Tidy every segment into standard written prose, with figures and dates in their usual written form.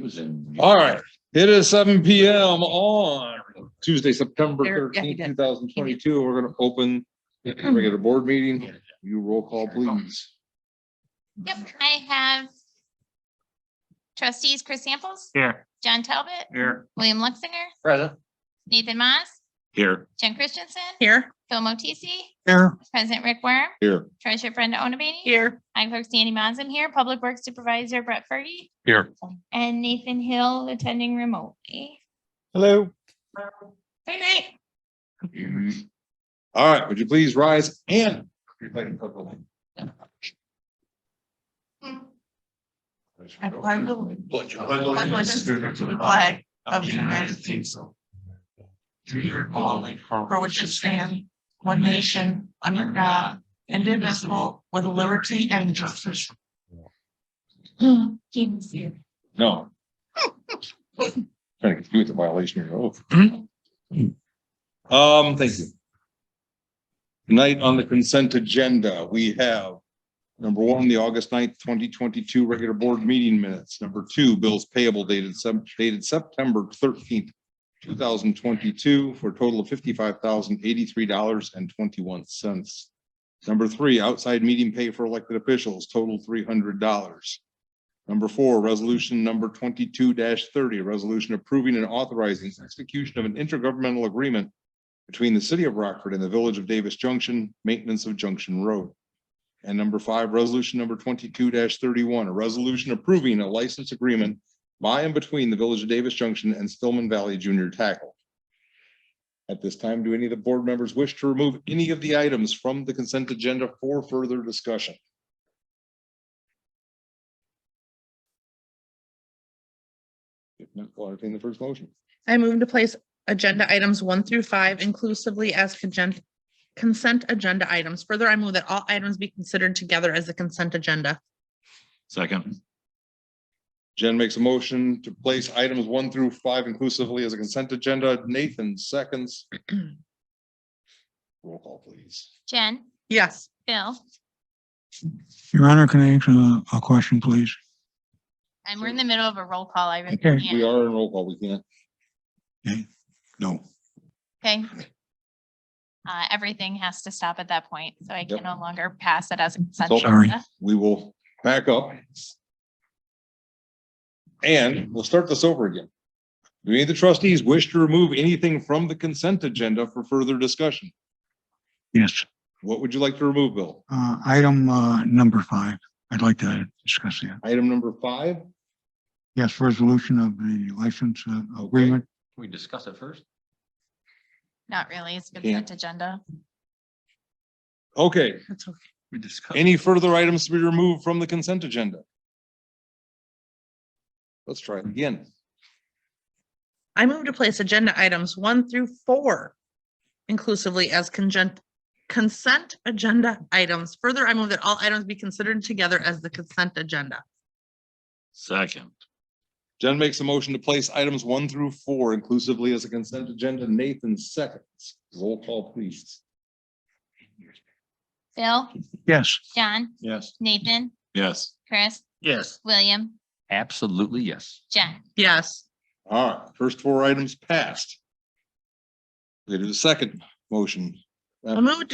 was in. All right, it is 7 PM on Tuesday, September There, yeah, he 13th, did. 2022. We're gonna open the regular board meeting. You roll call, please. Yep, I have trustees Chris Samples, Here. John Talbot, Here. William Luxinger, Present. Nathan Moss, Here. Jen Christensen, Here. Phil Motisi, Here. President Rick Worm, Here. Treasurer Brenda Onabady. Here. I'm clerk Sandy Monson here, Public Works Supervisor Brett Fergie, Here. and Nathan Hill attending remotely. Hello. Hey, Nate. All right, would you please rise and. I pledge allegiance to the flag of the United States, to the republic for which it stands, one nation, under God, indivisible, with liberty and justice. No. Trying to get you with the violation of your oath. Thank you. Tonight on the consent agenda, we have number 1, the August 9th, 2022 regular board meeting minutes. Number 2, bills payable dated September 13th, 2022 for a total of $55,083.21. Number 3, outside meeting pay for elected officials, total $300. Number 4, resolution number 22-30, a resolution approving and authorizing execution of an intergovernmental agreement between the city of Rockford and the village of Davis Junction, maintenance of Junction Road. And number 5, resolution number 22-31, a resolution approving a license agreement by and between the village of Davis Junction and Stillman Valley Junior Tackle. At this time, do any of the board members wish to remove any of the items from the consent agenda for further discussion? If not, I'll entertain the first motion. I move to place agenda items 1 through 5 inclusively as consent agenda items. Further, I move that all items be considered together as a consent agenda. Second. Jen makes a motion to place items 1 through 5 inclusively as a consent agenda. Nathan seconds. Roll call, please. Jen, Yes. Phil, Your Honor, can I answer a question, please? and we're in the middle of a roll call. I really Okay. We can't. are in roll call. We can't. No. Okay. Everything has to stop at that point, so I can no longer pass it as a consent. So- Sorry. agenda. We will back up. And we'll start this over again. Do any of the trustees wish to remove anything from the consent agenda for further discussion? Yes. What would you like to remove, Bill? Item number 5. I'd like to discuss that. Item number 5? Yes, resolution of the license agreement. Can we discuss it first? Not really, it's a Can't. consent agenda. Okay, That's okay. We discussed. any further items to be removed from the consent agenda? Let's try it again. I move to place agenda items 1 through 4 inclusively as consent agenda items. Further, I move that all items be considered together as the consent agenda. Second. Jen makes a motion to place items 1 through 4 inclusively as a consent agenda. Nathan seconds. Roll call, please. Phil, Yes. John, Yes. Nathan, Yes. Chris, Yes. William, Absolutely, yes. Jen. Yes. All right, first 4 items passed. We do the second motion. I move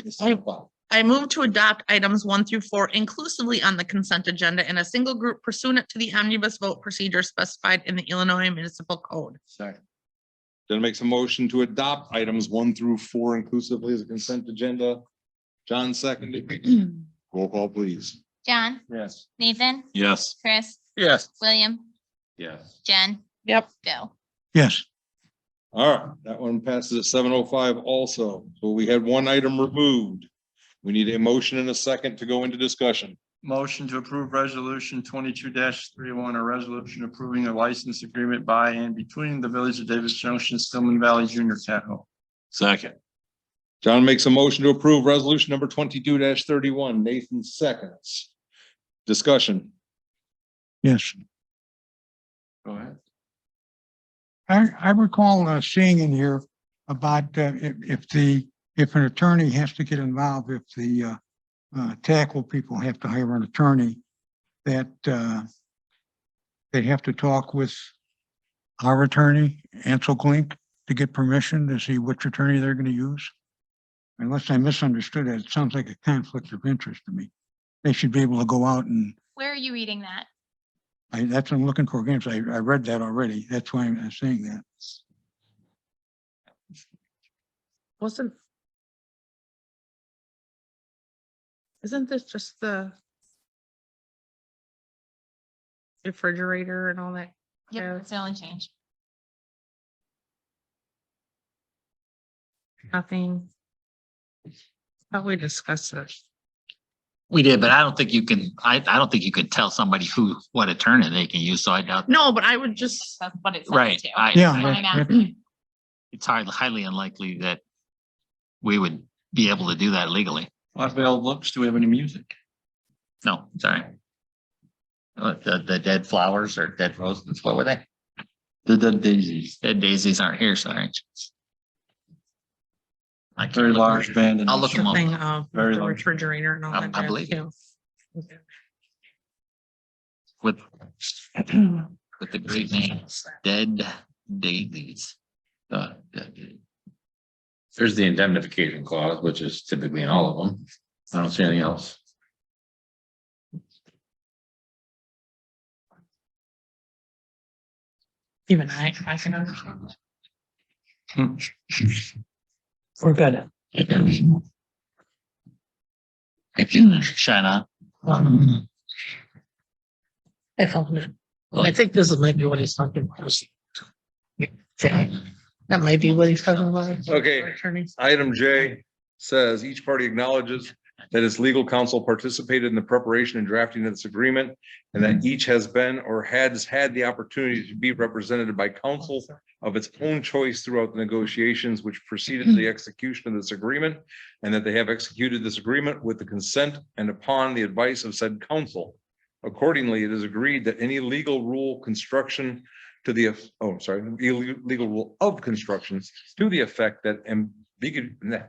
to adopt items 1 through 4 inclusively on the consent agenda in a single group pursuant to the omnibus vote procedure specified in the Illinois Municipal Code. Second. Jen makes a motion to adopt items 1 through 4 inclusively as a consent agenda. John seconded. Roll call, please. John, Yes. Nathan, Yes. Chris, Yes. William, Yes. Jen, Yep. Phil. Yes. All right, that one passes at 7:05 also. So we had 1 item removed. We need a motion and a second to go into discussion. Motion to approve resolution 22-31, a resolution approving a license agreement by and between the village of Davis Junction, Stillman Valley Junior Tackle. Second. John makes a motion to approve resolution number 22-31. Nathan seconds. Discussion. Yes. Go ahead. I recall seeing in here about if an attorney has to get involved, if the tackle people have to hire an attorney, that they have to talk with our attorney, Ansel Glink, to get permission to see which attorney they're gonna use? Unless I misunderstood it, it sounds like a conflict of interest to me. They should be able to go out and, Where are you reading that? that's what I'm looking for again. I read that already. That's why I'm saying that. Wasn't. Isn't this just the refrigerator and all that? Yep, Yeah. it's the only change. Nothing. Thought we discussed it. We did, but I don't think you can, I don't think you could tell somebody what attorney they can use, so I doubt. No, but I would just, That's what it's. Right, Yeah, What I'm that- asking. It's highly unlikely that we would be able to do that legally. What Bill looks, do we have any music? No, sorry. The dead flowers or dead roses, what were they? The dead daisies. Dead daisies aren't here, sorry. I can't Very look. large band. and I'll look them up. thing of Very the low. refrigerator and all that. I jazz, believe it. too. With the great name, Dead Daisies. There's the indemnification clause, which is typically in all of them. I don't see anything else. Even I can understand. We're good. Shine on. I found it. I think this is maybe what he's talking about. That might be what he's talking about. Okay. Attorneys. Item J says each party acknowledges that its legal counsel participated in the preparation and drafting of this agreement, and that each has been or has had the opportunity to be represented by counsel of its own choice throughout the negotiations which preceded the execution of this agreement, and that they have executed this agreement with the consent and upon the advice of said counsel. Accordingly, it is agreed that any legal rule construction to the, legal rule of construction to the effect that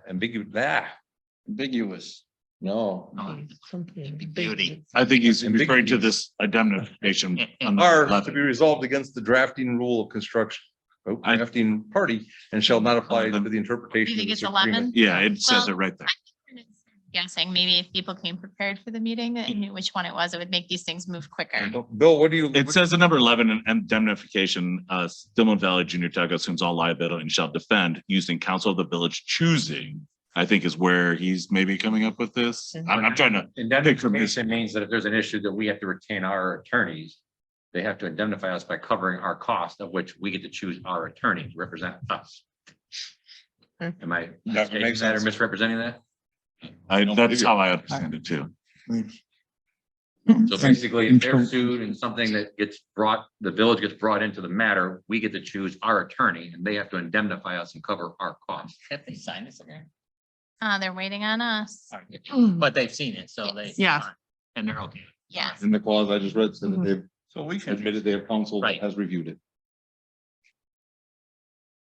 Ambiguous. no, Beauty. I think he's referring to this indemnification. on the are to left. be resolved against the drafting rule of construction. Drafting party and shall not apply to the interpretation. You think of it's this 11? agreement. Yeah, it says it Well, right there. Guessing maybe if people came prepared for the meeting and knew which one it was, it would make these things move quicker. Bill, what do you? It says in number 11, an indemnification, Stillman Valley Junior Tech assumes all liability and shall defend using counsel of the village choosing, I think is where he's maybe coming up with this. I'm trying to. Indemnification means that if there's an issue that we have to retain our attorneys, they have to indemnify us by covering our cost, of which we get to choose our attorney to represent us. Am I That stating makes that or sense. misrepresenting that? That's how I understand it too. So basically, if they're sued and something that gets brought, the village gets brought into the matter, we get to choose our attorney and they have to indemnify us and cover our costs. Have they signed this again? They're waiting on us. But they've seen it, so they. Yeah. And they're okay. Yes. In the clause I just read, said that they've So we can. admitted they have counsel that Right. has reviewed it.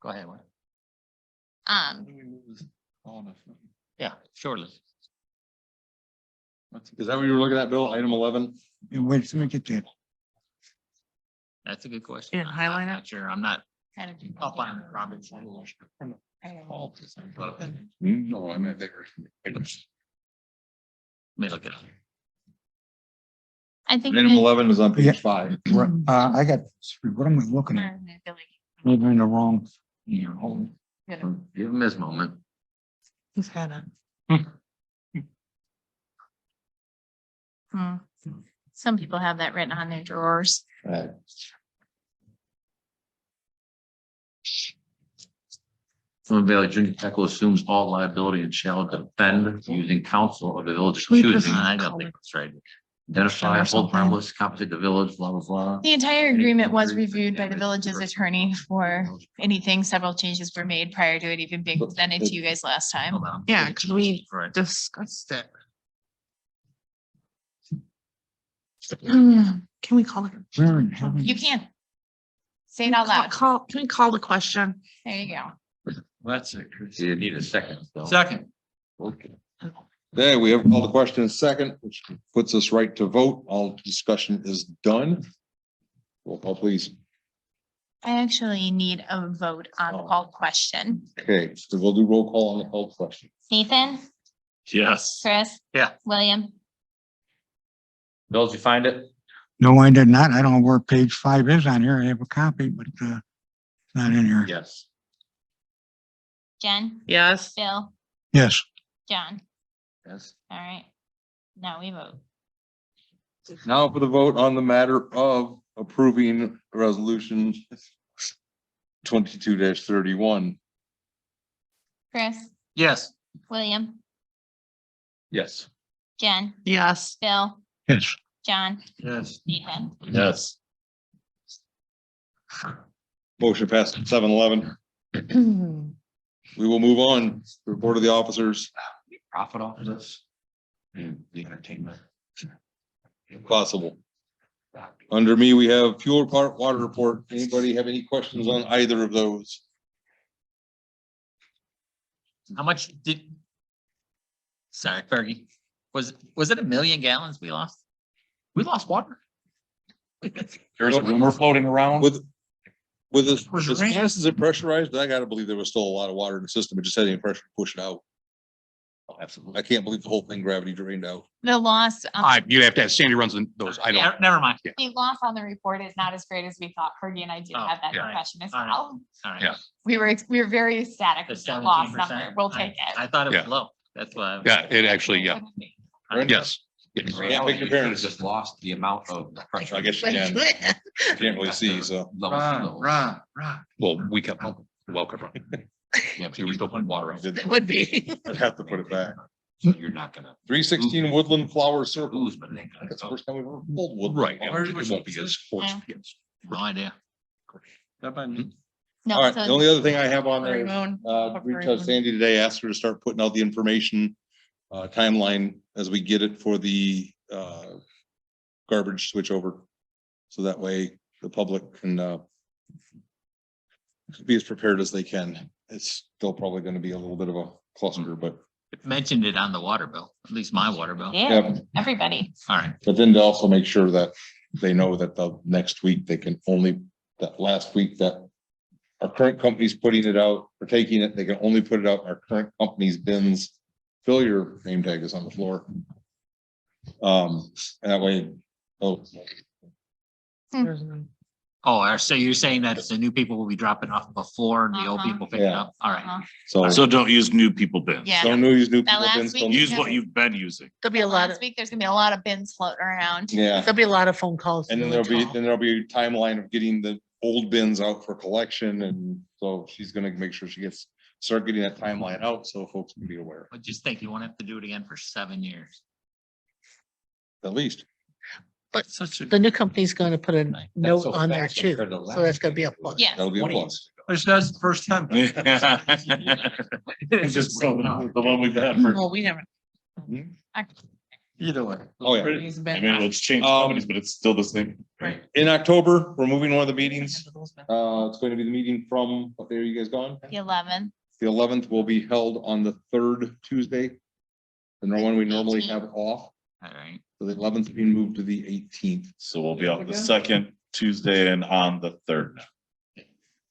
Go ahead. Wayne. Yeah, surely. Is that what you were looking at, Bill? Item 11? Wait, let me get that. That's a good question. You didn't highlight I'm it? not sure. I'm not Kind of. up on Robert's. No, I'm at there. May look it up. I think. Item 11 is on Yeah. page 5. I got, what am I looking at? Maybe in the wrong. Give them this moment. He's had it. Some people have that written on their drawers. Right. Stillman Valley Junior Tech assumes all liability and shall defend using counsel of the village Should we choosing. just- I don't think that's right. Identify, Or hold something. harmless, compensate the village, blah, blah, blah. The entire agreement was reviewed by the village's attorney for anything. Several changes were made prior to it even being presented to you guys last time. Hold on. Yeah, because we Right. discussed it. Can we call it? Where in heaven? You can. Say it out loud. Can we call the question? There you go. That's it. You need a second. though. Second. Okay. Okay, we have called the question in second, which puts us right to vote. All discussion is done. Roll call, please. I actually need a vote on the call question. Okay, so we'll do roll call on the call question. Nathan, Yes. Chris? Yeah. William? Bill, did you find it? No, I did not. I don't know where page 5 is on here. I have a copy, but it's not in here. Yes. Jen? Yes. Bill? Yes, John? Yes. All right. Now we vote. Now for the vote on the matter of approving resolution 22-31. Chris? Yes. William? Yes. Jen? Yes. Bill? yes. John? Yes. Nathan? Yes. Motion passed 7-11. We will move on to report of the officers, Profit off of this. And the entertainment. if possible. Under me, we have fuel part water report. Anybody have any questions on either of those? How much did? Sorry, Fergie. Was it 1 million gallons we lost? We lost water. There's a rumor floating around. With this, Was as rain- fast as it pressurized, I gotta believe there was still a lot of water in the system. It just had any pressure to push it out. Absolutely. I can't believe the whole thing gravity drained out. The loss, You'd have to have Sandy runs those. I don't. Never mind. the loss on the report is not as great as we thought. Fergie and I did Oh, have that yeah. impression as All right. well. All right. Yeah. We were very ecstatic The with the loss 17%. number. We'll take I it. thought it was Yeah. low. That's why. Yeah, it actually, yeah, Brenda? yes. Yes. Yeah, pick your parents. Just lost the amount of pressure. I guess you can. Can't really see, so. Rah. Well, we kept pumping, well covered. Yeah, but you were still putting water out. I'd Would be. have to put it back. So you're not gonna 316 Woodland Flower Circle. lose, but it ain't gonna That's the go. first time we've ever pulled wood. Right. Where- It won't be as forced. Yes. No idea. That by me. No, All right, so the only other thing I have on there, Moon. reached out to Sandy today, asked her to start putting out the information, timeline as we get it for the, garbage switch over. So that way the public can, be as prepared as they can. It's still probably gonna be a little bit of a cluster, but, It mentioned it on the water bill, at least my water bill. yeah, everybody. All right. but then to also make sure that they know that the next week they can only, that last week that our current company's putting it out or taking it, they can only put it out in our current company's bins. Fill your name tag is on the floor. That way, oh, Oh, so you're saying that the new people will be dropping off before and the old Uh-huh. people picking Yeah. up? All right. Uh-huh. so So don't use new people bins. Yeah. don't use new That people. last bins, week don't- Use what you've been using. There'll be a lot of, Last week, there's gonna be a lot of bins floating around. Yeah, there'll be a lot of phone calls. and then there'll be a timeline of getting the old bins out for collection, and so she's gonna make sure she start getting that timeline out so folks can be aware, But just think, you won't have to do it again for 7 years. at least. But Such a, the new company's gonna put a That's note so on there fast too. compared to So that's gonna be a last plus. Yes. That'll be a 20 plus. that's the first time. It's just the one we've had for, Well, we haven't. Either way. Oh, yeah. He's I been- mean, it's changed companies, but it's still the same. Right. In October, we're moving one of the meetings. It's going to be the meeting from, what day are you guys gone? The 11th. The 11th will be held on the third Tuesday. The one we normally have off. All right. So the 11th being moved to the 18th. So we'll be out the second Tuesday and on the third.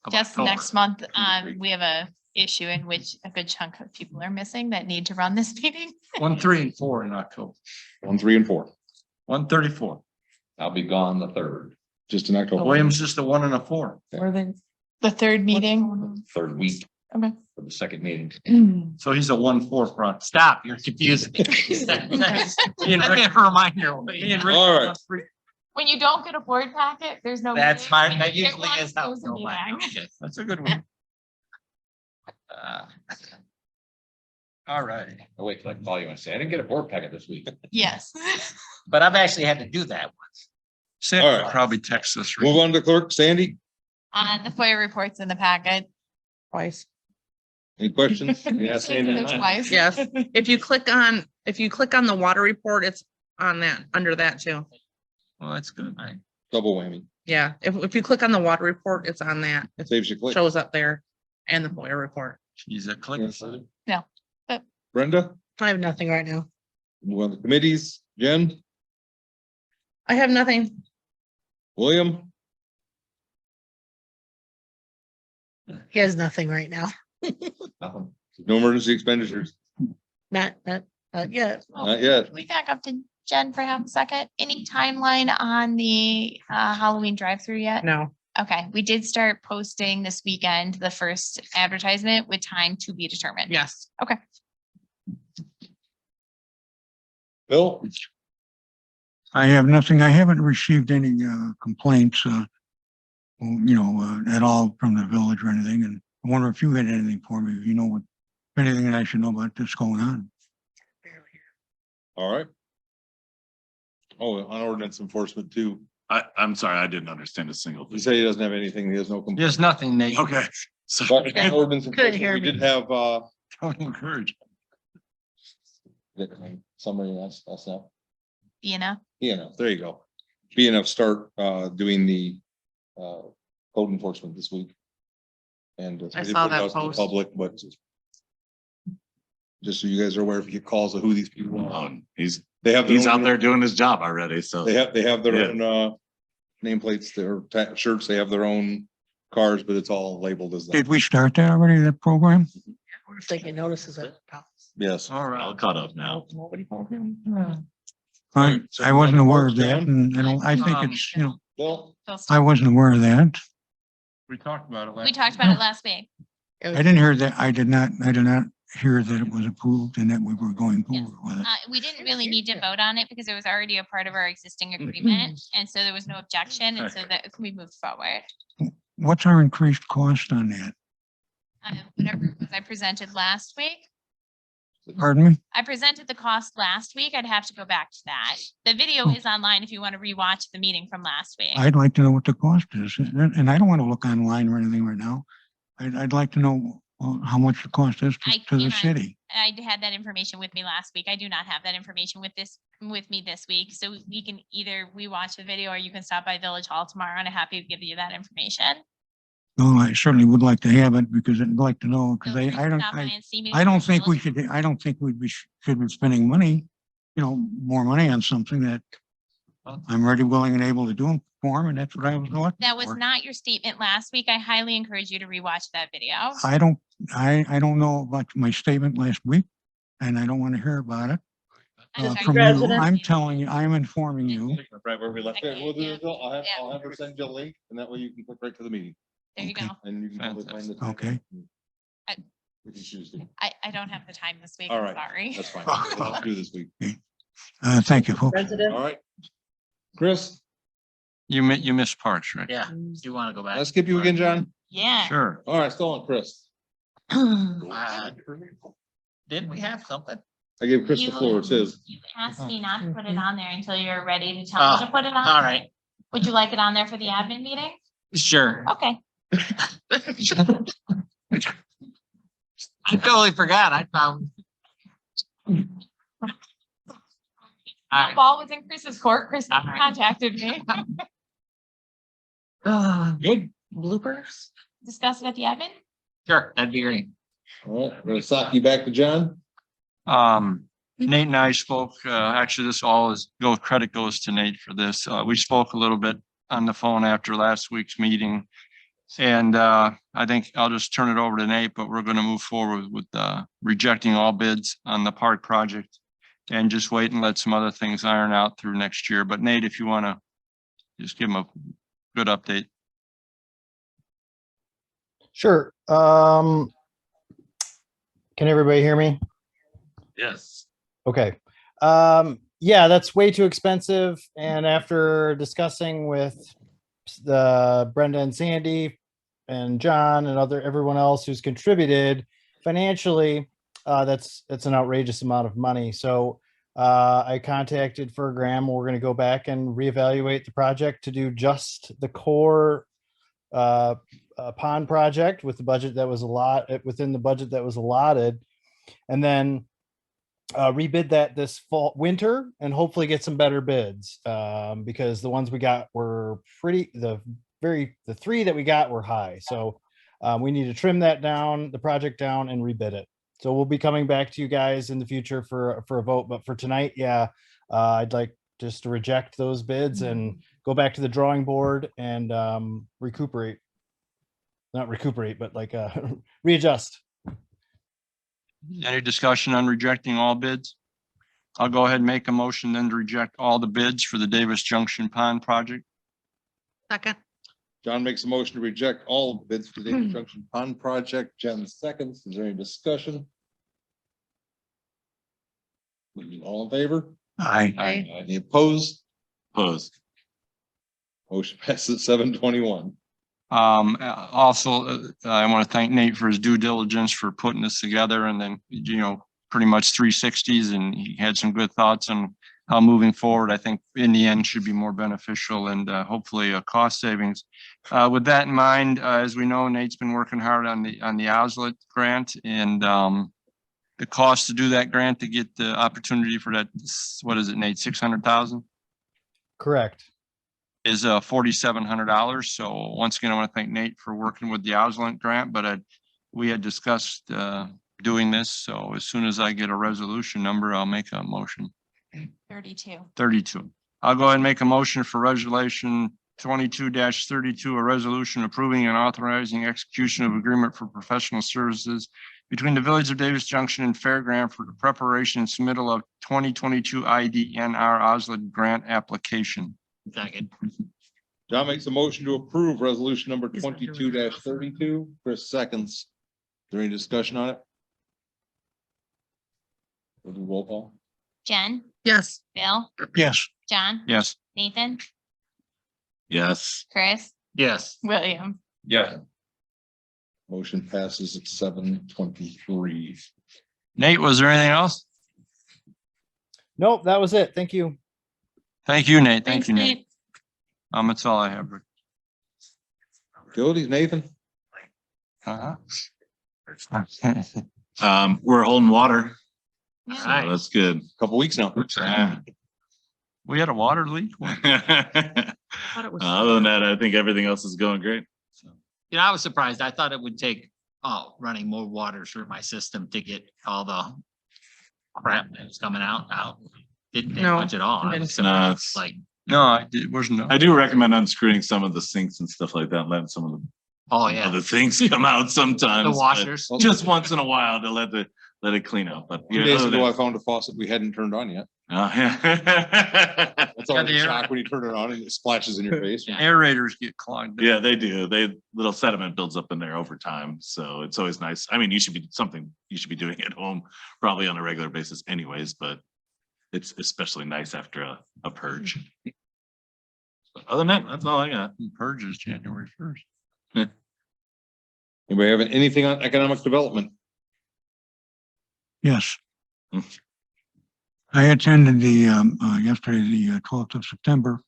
Of Just October. next month, Great. we have a issue in which a good chunk of people are missing that need to run this meeting. 1, 3, and 4 in October. 1, 3, and 4, 134. I'll be gone the third, just in October. Williams just a 1 and a 4. Where they- The third meeting. third week Okay. for the second meeting. So he's a 1-4 front. Stop, you're confusing. me. Send me a reminder. All right. When you don't get a board packet, there's no. That's meeting. smart. When That you get usually one, is how there's it's a going. meeting. That's a good one. Uh, All right. Oh, wait, till I call you and say, I didn't get a board packet this week. Yes. But I've actually had to do that once. Sam All right. probably text us. Move on to clerk. Sandy, The FOIA reports in the packet. Twice. any questions? Yeah, Sandy. Twice. Yes, if you click on the water report, it's on that, under that too. Well, that's good. Double whammy. Yeah, if you click on the water report, it's on that. It Saves you click. shows up there and the FOIA report. She's a click. Brenda, I have nothing right now. move on to committees. Jen, I have nothing. William, He has nothing right now. Nothing. No emergency expenditures. Not yet. Not yet. Can we back up to Jen for half a second? Any timeline on the Halloween drive-through yet? No. Okay, we did start posting this weekend, the first advertisement with time to be determined. Yes. Okay. Bill? I have nothing. I haven't received any complaints, at all from the village or anything. And I wonder if you had anything for me, anything that I should know about that's going on. All right. Oh, on ordinance enforcement too. I'm sorry, I didn't understand a single You thing. say he doesn't have anything. He has no He complaint. has nothing, Nate. Okay. But Sorry. on ordinance Couldn't hear enforcement, we did me. have, Don't encourage. somebody else, now. There you go. BNF start, doing the, code enforcement this week. And I we did saw put it that out to the post. public, but just so you guys are aware, if you get calls of who these people are, He's they have. their he's own out there doing his job already, so. They have their Yeah. own, nameplates, their shirts, they have their own cars, but it's all labeled as that. Did we start that already, that program? We're taking notices of. Yes. All All right. caught up now. Nobody called him. I wasn't aware of that, and I think it's, Bill? I wasn't aware of that. We talked about it. We talked about it last week. I didn't hear that. I did not hear that it was approved and that we were going forward with it. We didn't really need to vote on it because it was already a part of our existing agreement. And so there was no objection. And so that we moved forward. What's our increased cost on that? Whatever it was I presented last week. Pardon me? I presented the cost last week. I'd have to go back to that. The video is online if you want to rewatch the meeting from last week. I'd like to know what the cost is, and I don't want to look online or anything right now. I'd like to know how much the cost is I to the cannot- city. I had that information with me last week. I do not have that information with me this week. So we can either watch the video or you can stop by Village Hall tomorrow and I'm happy to give you that information. No, I certainly would like to have it because I'd like to know, because Feel free to I don't, stop by and see me I don't tomorrow. think we should, I don't think should be spending money, more money on something that I'm ready, willing and able to do for 'em, and that's what I was looking That was for. not your statement last week. I highly encourage you to rewatch that video. I don't know about my statement last week, and I don't want to hear about it I'm sorry. from you. President. I'm telling you, I'm informing you. Right where we left it. We'll do Yeah. this, I'll have her send you a link and that way you can click right to the meeting. There you Okay. go. And you can probably find the. Okay. If you choose to. I don't have the time this week. All I'm right. sorry. That's fine. I'll do this week. Thank you, folks. President. All right. Chris, You missed parts, right? Yeah, do you want to go back? let's skip you again, John. Yeah. Sure. All right, still on Chris. Didn't we have something? I gave Chris the floor. It's his. You asked me not to put it on there until you're ready to tell me to put it on. All right, Would you like it on there for the admin meeting? sure. Okay. I totally forgot. I found. All right. Ball was in Chris's court. Chris All right. contacted me. Big Bloopers. Discuss it at the admin. Sure, that'd be great. All right, we're gonna sock you back to John. Nate and I spoke, actually, this all credit goes to Nate for this. We spoke a little bit on the phone after last week's meeting. And I think I'll just turn it over to Nate, but we're gonna move forward with rejecting all bids on the park project. And just wait and let some other things iron out through next year. But Nate, if you wanna just give him a good update. Sure. Can everybody hear me? Yes. Okay. Yeah, that's way too expensive. And after discussing with the Brenda and Sandy and John and everyone else who's contributed financially, that's an outrageous amount of money. So I contacted Fergram. We're going to go back and reevaluate the project to do just the core pond project with the budget that was within the budget that was allotted, and then rebid that this winter and hopefully get some better bids, because the ones we got were the three that we got were high. So we need to trim the project down and rebid it. So we'll be coming back to you guys in the future for a vote, but for tonight, I'd like just to reject those bids and go back to the drawing board and recuperate. not recuperate, but like, readjust. Any discussion on rejecting all bids? I'll go ahead and make a motion then to reject all the bids for the Davis Junction Pond project. Second. John makes a motion to reject all bids for the Davis Junction Pond project. Jen seconds. Is there any discussion? All in favor? Aye. Any opposed? Opposed. Motion passes 721. Also, I want to thank Nate for his due diligence for putting this together and then, pretty much 360s, and he had some good thoughts on how moving forward, I think in the end should be more beneficial and hopefully a cost savings. With that in mind, as we know, Nate's been working hard on the OSLIT grant, and the cost to do that grant to get the opportunity for that, what is it, Nate, 600,000? Correct. Is $4,700. So once again, I want to thank Nate for working with the OSLIT grant, but we had discussed doing this. So as soon as I get a resolution number, I'll make a motion. 32. I'll go ahead and make a motion for resolution 22-32, a resolution approving and authorizing execution of agreement for professional services between the Village of Davis Junction and Fairgrant for the preparation and submittal of 2022 IDNR OSLIT grant application. Second. John makes a motion to approve resolution number 22-32. Chris seconds. Is there any discussion on it? We'll do roll call. Jen, Yes. Bill, Yes. John, Yes. Nathan, Yes. Chris, Yes. William. Yeah. Motion passes at 723. Nate, was there anything else? Nope, that was it. Thank you. Thank you, Nate. Thanks, Thank you, Nate. Nate. That's all I have. Rick. Utilities, Nathan? Uh-huh. We're holding water. So Right. that's good. Couple weeks now. Yeah. We had a water leak. Other than that, I think everything else is going great. So, I was surprised. I thought it would take, running more water through my system to get all the crap that was coming out. Didn't take No, much at all. I didn't. was surprised, No, like, No, it wasn't. I do recommend unscrewing some of the sinks and stuff like that, and letting some of the oh yeah, other things come out sometimes. the but washers. Just once in a while to let it clean up, but. 2 days ago, I found a faucet we hadn't turned on yet. Yeah. That's always the a air- shock when you turn it on and it splashes in your face. Yeah. Aerators get clogged. Yeah, they do. Little sediment builds up in there over time. So it's always nice. I mean, you should be doing at home probably on a regular basis anyways, but it's especially nice after a purge. But other than that, that's all I got. Purge is January 1st. Anybody have anything on economic development? Yes. Hmm. I attended yesterday, the 12th of September,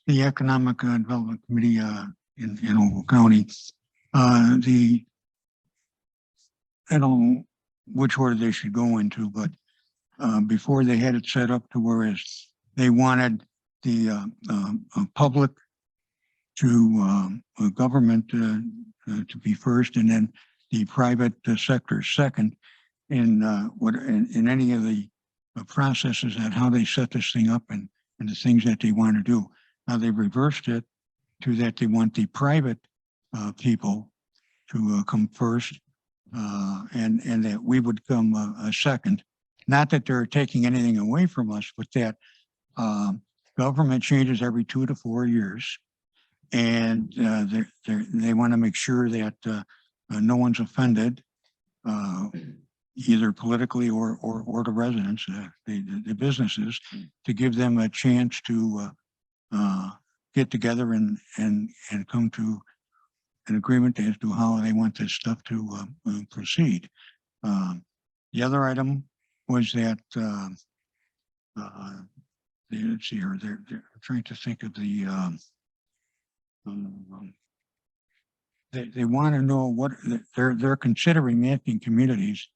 the Economic Development Committee in Ogle County. I don't know which order they should go into, but before they had it set up to whereas they wanted the public to government to be first, and then the private sector second in any of the processes and how they set this thing up and the things that they want to do. Now they've reversed it to that they want the private people to come first, and that we would come a second. Not that they're taking anything away from us, but that government changes every 2 to 4 years, and they want to make sure that no one's offended, either politically or the residents, the businesses, to give them a chance to get together and come to an agreement as to how they want this stuff to proceed. The other item was that let's see here, they're trying to think of the they want to know what they're considering asking communities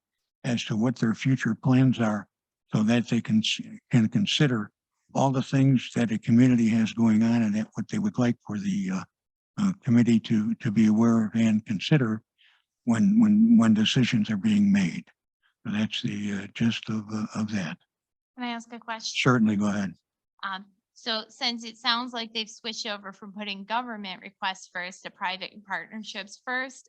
as to what their future plans are, so that they can consider all the things that a community has going on, and that what they would like for the committee to be aware of and consider when decisions are being made. So that's the gist of that. Can I ask a question? Certainly, go ahead. So since it sounds like they've switched over from putting government requests first to private partnerships first,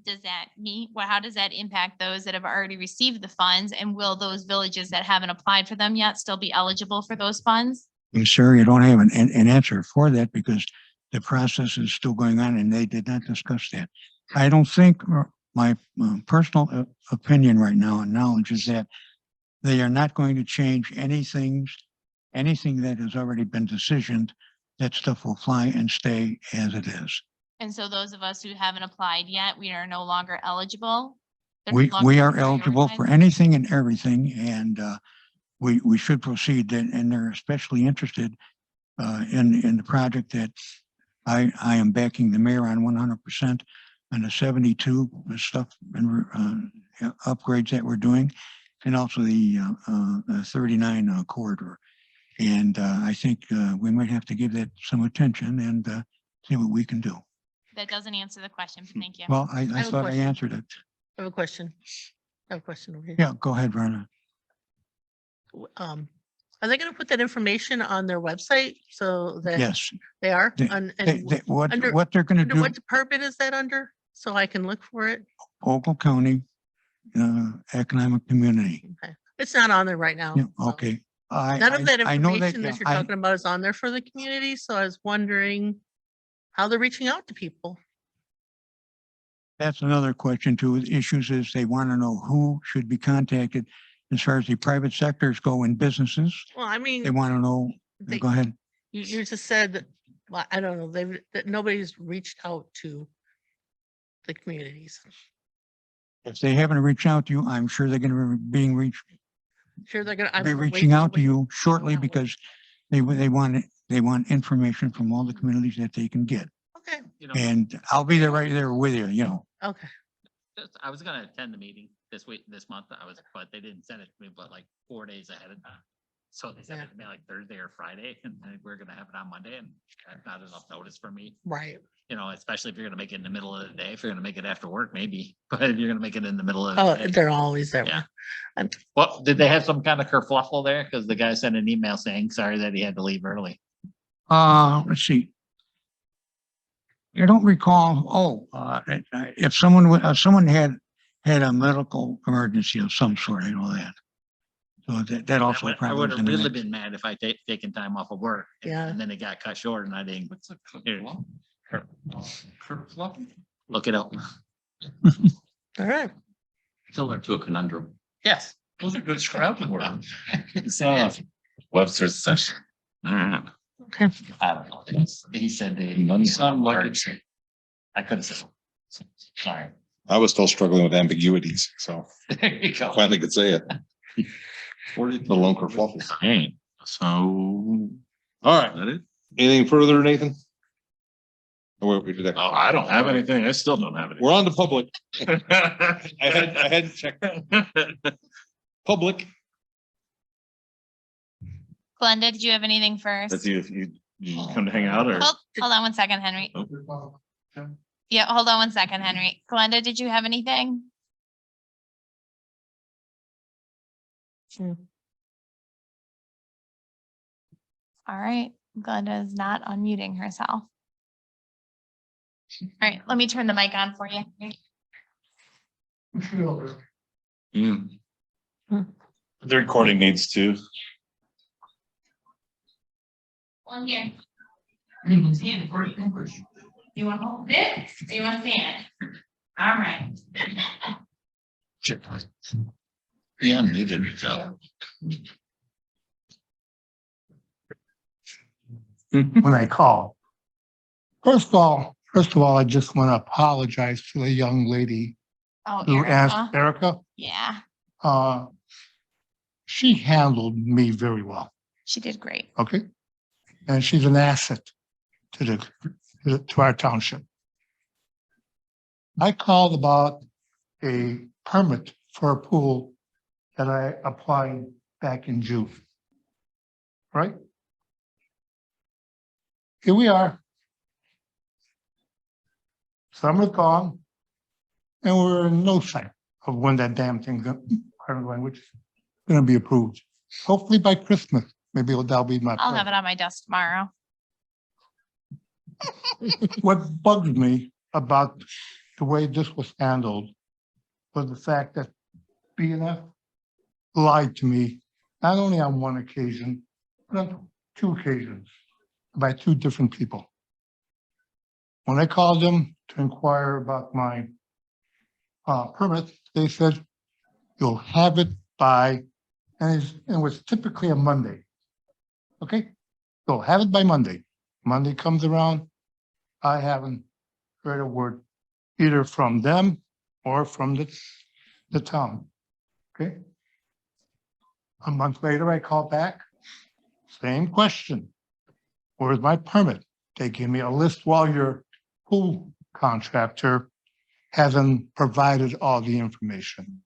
does that mean, well, how does that impact those that have already received the funds? And will those villages that haven't applied for them yet still be eligible for those funds? I'm sorry, I don't have an answer for that because the process is still going on and they did not discuss that. I don't think, my personal opinion right now and knowledge is that they are not going to change anything that has already been decisioned. That stuff will fly and stay as it is. And so those of us who haven't applied yet, we are no longer eligible? They're no We longer are eligible for prioritized? anything and everything, and we should proceed, and they're especially interested in the project that I am backing the mayor on 100% on the 72 stuff and upgrades that we're doing, and also the 39 corridor. And I think we might have to give that some attention and see what we can do. That doesn't answer the question, but thank you. Well, I have a thought I question. answered it. I have a question. I have a question over here. Yeah, go ahead, Verna. Are they gonna put that information on their website so that Yes. they are? They- And What what they're gonna under do, what department is that under? So I can look for it? Ogle County Economic Community. Okay. It's not on there right now. Yeah, so. okay. None of that I know information that you're I- talking about is on there for the community, so I was wondering how they're reaching out to people. That's another question too. With issues is they want to know who should be contacted as far as the private sectors go in businesses. Well, I They mean, want to know, they, go ahead. you just said that, well, I don't know, that nobody's reached out to the communities. If they haven't reached out to you, I'm sure they're going to be Sure, they're gonna. I'm be gonna reaching wait- out to wait- you shortly not wait. because they want information from all the communities that they can get. Okay, You know, And I'll be there right there with you, okay. I was gonna attend the meeting this week, this month, but they didn't send it to me, but like 4 days ahead of time. So they sent Yeah. it to me like Thursday or Friday, and then we're gonna have it on Monday, and that's not enough notice for me. Right. You know, especially if you're gonna make it in the middle of the day. If you're gonna make it after work, maybe, but if you're gonna make it in the middle of. Oh, the day. they're always there. Yeah. Well, did they have some kind of kerfluffle there? Because the guy sent an email saying sorry that he had to leave early. Let's see. I don't recall, if someone had a medical emergency of some sort, I know that. So that also I probably would was have in the really mix. been mad if I taken time off of work. Yeah. And then it got cut short and I didn't. Here, Kerfluffle? look it up. All right. Similar to a conundrum. Yes. Those are good Scrabble words. Webster's session. All right. Okay. I don't know. He said. None sound like it's. I couldn't say. Sorry. I was still struggling with ambiguities, so There you go. finally could say it. The lone kerfluffle. Hey, so All right. that it? Anything further, Nathan? Oh, wait, we did that. Oh, I don't have anything. I still don't have anything. We're on to public. I had checked public. Glenda, did you have anything first? Let's see if you come to hang out or. Hold on one second, Henry. Yeah, hold on one second, Henry. Glenda, did you have anything? Hmm. All right, Glenda is not unmuting herself. All right, let me turn the mic on for you. Mm. Hmm. The recording needs to. One here. You want to hold it or you want to stand? All right. Yeah, needed. So. when I call. First of all, I just want to apologize to the young lady Oh, who asked Erica. Erica. Yeah, She handled me very well, she did great. okay? And she's an asset to to our township. I called about a permit for a pool that I applied back in June. Right? Here we are. Summer's gone, and we're in no sight of when that damn thing's going, which is gonna be approved. Hopefully by Christmas, Maybe that'll be my. I'll have it on my desk tomorrow. What bugged me about the way this was handled was the fact that BNF lied to me, not only on one occasion, but on two occasions by two different people. When I called them to inquire about my permit, they said, you'll have it by, and it was typically a Monday. Okay, so have it by Monday. Monday comes around, I haven't heard a word either from them or from the town. Okay. A month later, I call back, same question. Where's my permit? They give me a list while your pool contractor hasn't provided all the information.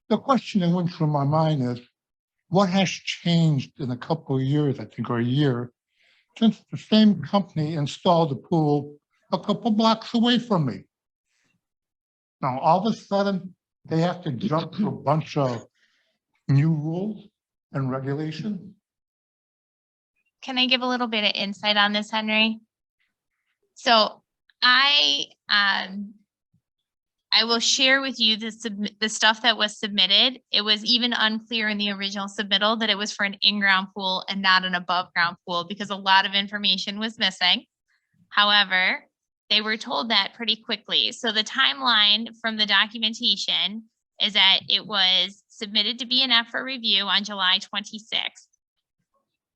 The question that went through my mind is, what has changed in a couple of years, I think, or a year, since the same company installed the pool a couple blocks away from me? Now, all of a sudden, they have to jump to a bunch of new rules and regulations. Can I give a little bit of insight on this, Henry? So I will share with you the stuff that was submitted. It was even unclear in the original submittal that it was for an in-ground pool and not an above-ground pool because a lot of information was missing. However, they were told that pretty quickly. So the timeline from the documentation is that it was submitted to BNF for review on July 26th.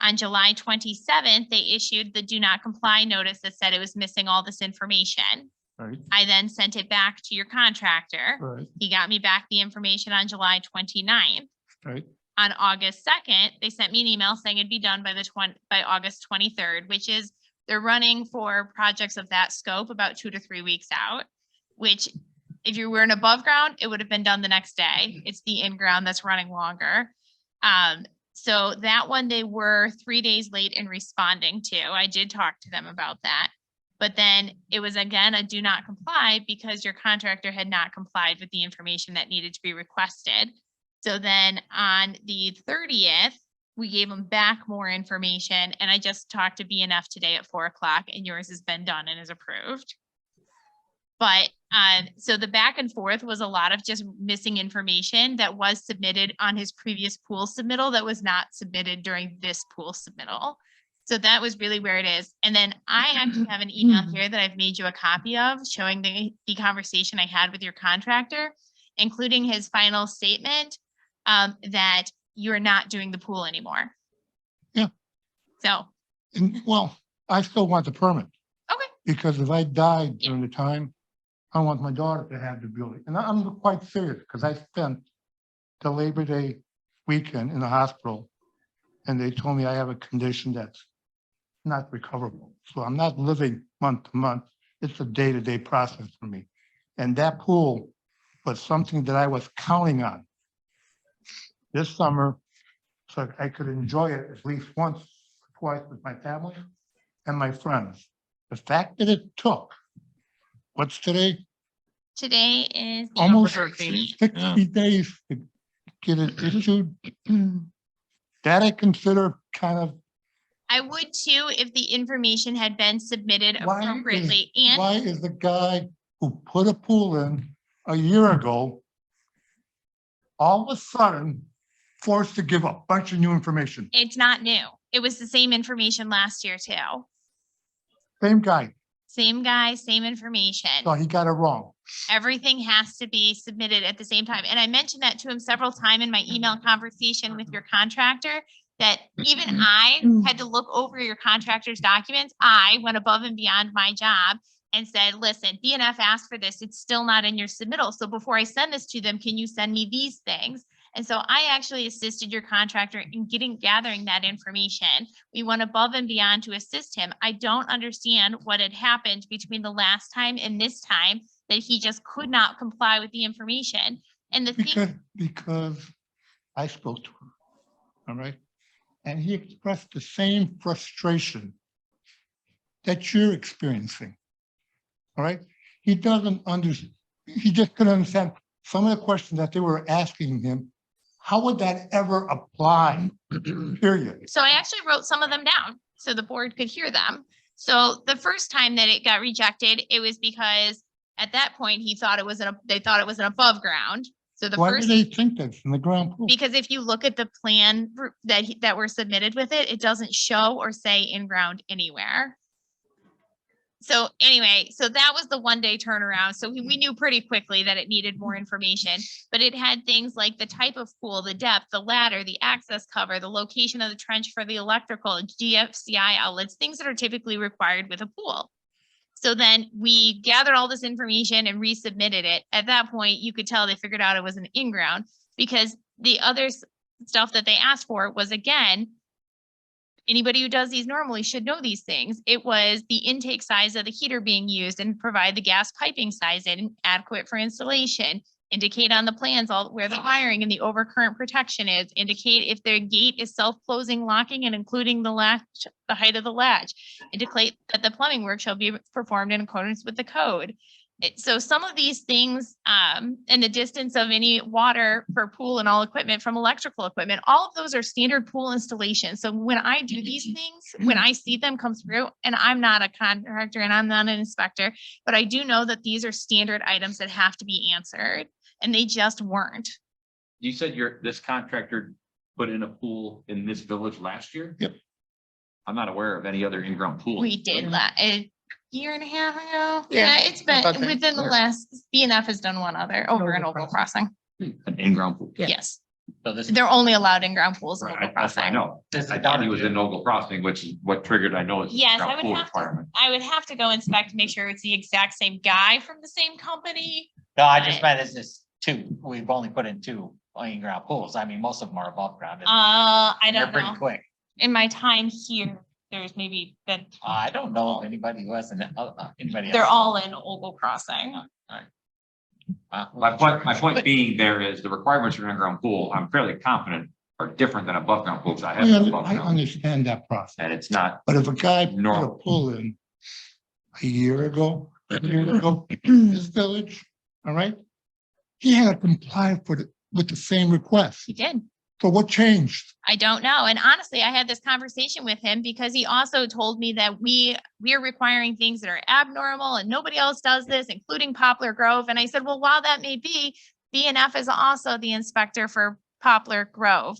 On July 27th, they issued the do not comply notice that said it was missing all this information. Right, I then sent it back to your contractor. right, He got me back the information on July 29th. right. On August 2nd, they sent me an email saying it'd be done by August 23rd, which is they're running for projects of that scope about 2 to 3 weeks out, which if you were in above ground, it would have been done the next day. It's the in ground that's running longer. So that one, they were 3 days late in responding to. I did talk to them about that. But then it was again a do not comply because your contractor had not complied with the information that needed to be requested. So then on the 30th, we gave them back more information, and I just talked to BNF today at 4 o'clock, and yours has been done and is approved. But so the back and forth was a lot of just missing information that was submitted on his previous pool submittal that was not submitted during this pool submittal. So that was really where it is. And then I actually have an email here that I've made you a copy of showing the conversation I had with your contractor, including his final statement that you're not doing the pool anymore. Yeah. So. And well, I still want the permit. Okay. Because if I died during the time, I want my daughter to have the building. And I'm quite serious because I spent the Labor Day weekend in the hospital and they told me I have a condition that's not recoverable. So I'm not living month to month. It's a day-to-day process for me. And that pool was something that I was counting on this summer so I could enjoy it at least once or twice with my family and my friends. The fact that it took, what's today? Today is the Almost October 13th. 60 days to get it issued. That I consider kind of, I would too, if the information had been submitted Why is- appropriately and why is the guy who put a pool in a year ago all of a sudden forced to give a bunch of new information? it's not new. It was the same information last year too. Same guy, Same guy, same information. so he got it wrong. Everything has to be submitted at the same time. And I mentioned that to him several times in my email conversation with your contractor, that even I had to look over your contractor's documents. I went above and beyond my job and said, listen, BNF asked for this. It's still not in your submittal. So before I send this to them, can you send me these things? And so I actually assisted your contractor in gathering that information. We went above and beyond to assist him. I don't understand what had happened between the last time and this time that he just could not comply with the information. And the thing, Because I spoke to him, all right? And he expressed the same frustration that you're experiencing, all right? He doesn't understand, he just couldn't understand some of the questions that they were asking him. how would that ever apply? Period. So I actually wrote some of them down so the board could hear them. So the first time that it got rejected, it was because at that point, they thought it was an above ground. So the Why do first, they think that's in the ground pool? because if you look at the plan that were submitted with it, it doesn't show or say in ground anywhere. So anyway, so that was the 1-day turnaround. So we knew pretty quickly that it needed more information, but it had things like the type of pool, the depth, the ladder, the access cover, the location of the trench for the electrical, GFCI outlets, things that are typically required with a pool. So then we gathered all this information and resubmitted it. At that point, you could tell they figured out it was an in-ground because the other stuff that they asked for was, again, anybody who does these normally should know these things. It was the intake size of the heater being used and provide the gas piping size and adequate for installation. Indicate on the plans where the wiring and the overcurrent protection is. Indicate if their gate is self-closing, locking, and including the latch, the height of the latch. Indicate that the plumbing work shall be performed in accordance with the code. So some of these things, and the distance of any water per pool and all equipment from electrical equipment, all of those are standard pool installations. So when I do these things, when I see them come through, and I'm not a contractor and I'm not an inspector, but I do know that these are standard items that have to be answered, and they just weren't. You said this contractor put in a pool in this village last year? Yep. I'm not aware of any other in-ground pool. We did a year and a half ago. Yeah, Yeah, it's been about that. within the last, BNF has done one other over in Ogle Crossing. An in-ground pool. Yeah. Yes, So this, they're only allowed in ground pools in Right, Ogle that's what I Crossing. know. I thought he was in Ogle Crossing, which is what triggered, I know. it's a Yes, ground I would pool have to, requirement. I would have to go inspect to make sure it's the exact same guy from the same company. no, I just meant it's just two, we've only put in 2 in-ground pools. I mean, most of them are above ground. I and they're don't pretty know. quick. In my time here, there's maybe been, I don't know of anybody who hasn't, anybody. they're else. all in Ogle Crossing. My point being there is the requirements for an in-ground pool, I'm fairly confident are different than above ground pools. I have above I ground. understand that process, And it's not, but if a guy put a Normal. pool in a year ago, in this village, all right? He had to comply with the same request. He did. So what changed? I don't know. And honestly, I had this conversation with him because he also told me that we are requiring things that are abnormal and nobody else does this, including Poplar Grove. And I said, well, while that may be, BNF is also the inspector for Poplar Grove.